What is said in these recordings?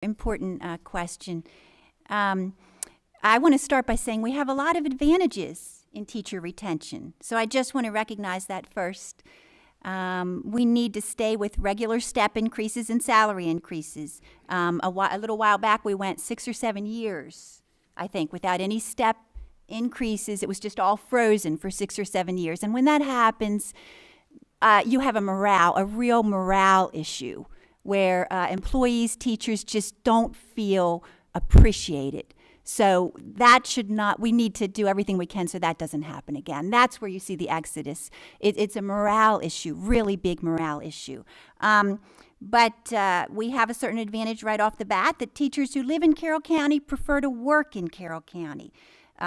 Important question. I want to start by saying we have a lot of advantages in teacher retention. So I just want to recognize that first. We need to stay with regular step increases and salary increases. A little while back we went 6 or 7 years, I think, without any step increases. It was just all frozen for 6 or 7 years. And when that happens, you have a real morale issue where employees, teachers just don't feel appreciated. So that should not, we need to do everything we can so that doesn't happen again. That's where you see the exodus. It's a morale issue, really big morale issue. But we have a certain advantage right off the bat that teachers who live in Carroll County prefer to work in Carroll County.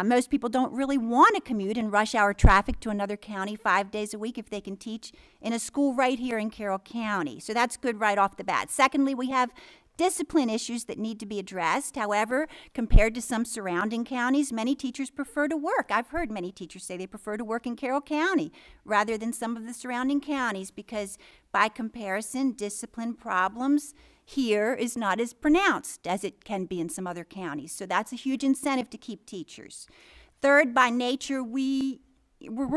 Most people don't really want to commute in rush hour traffic to another county 5 days a week if they can teach in a school right here in Carroll County. So that's good right off the bat. Secondly, we have discipline issues that need to be addressed. However, compared to some surrounding counties, many teachers prefer to work. I've heard many teachers say they prefer to work in Carroll County rather than some of the surrounding counties because by comparison, discipline problems here is not as pronounced as it can be in some other counties. So that's a huge incentive to keep teachers. Third, by nature, we're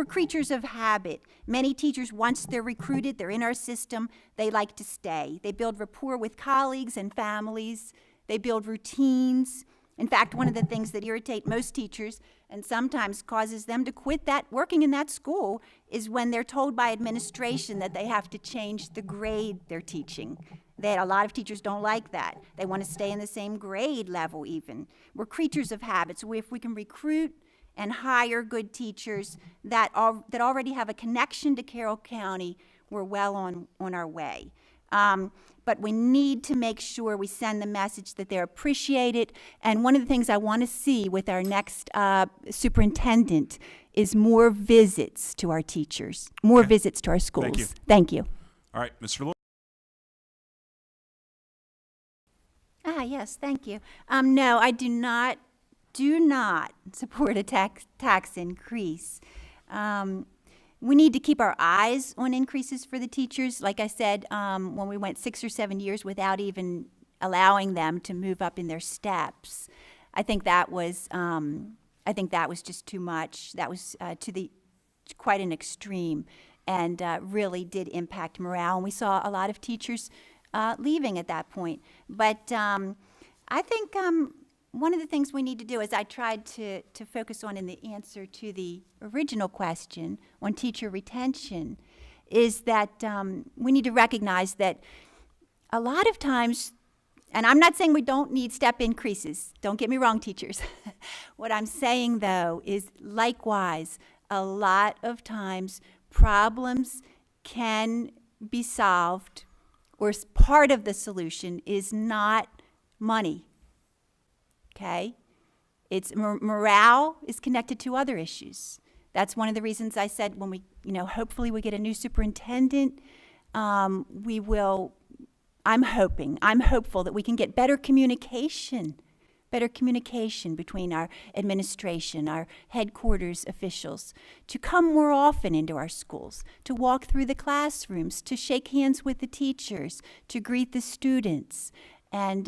creatures of habit. Many teachers, once they're recruited, they're in our system, they like to stay. They build rapport with colleagues and families. They build routines. In fact, one of the things that irritate most teachers and sometimes causes them to quit working in that school is when they're told by administration that they have to change the grade they're teaching. A lot of teachers don't like that. They want to stay in the same grade level even. We're creatures of habit, so if we can recruit and hire good teachers that already have a connection to Carroll County, we're well on our way. But we need to make sure we send the message that they're appreciated. And one of the things I want to see with our next superintendent is more visits to our teachers, more visits to our schools. Thank you. All right, Mr. Lewis. Yes, thank you. No, I do not support a tax increase. We need to keep our eyes on increases for the teachers. Like I said, when we went 6 or 7 years without even allowing them to move up in their steps, I think that was just too much. That was quite an extreme, and really did impact morale. And we saw a lot of teachers leaving at that point. But I think one of the things we need to do, as I tried to focus on in the answer to the original question on teacher retention, is that we need to recognize that a lot of times, and I'm not saying we don't need step increases, don't get me wrong, teachers. What I'm saying, though, is likewise, a lot of times problems can be solved, or part of the solution is not money. Okay? It's morale is connected to other issues. That's one of the reasons I said when we, hopefully we get a new superintendent, I'm hopeful that we can get better communication between our administration, our headquarters officials, to come more often into our schools, to walk through the classrooms, to shake hands with the teachers, to greet the students. And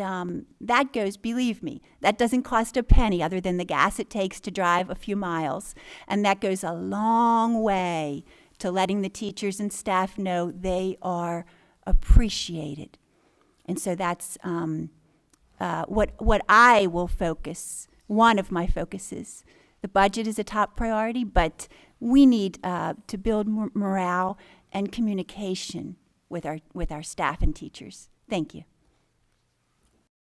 that goes, believe me, that doesn't cost a penny other than the gas it takes to drive a few miles. And that goes a long way to letting the teachers and staff know they are appreciated. And so that's what I will focus, one of my focuses. The budget is a top priority, but we need to build morale and communication with our staff and teachers. Thank you.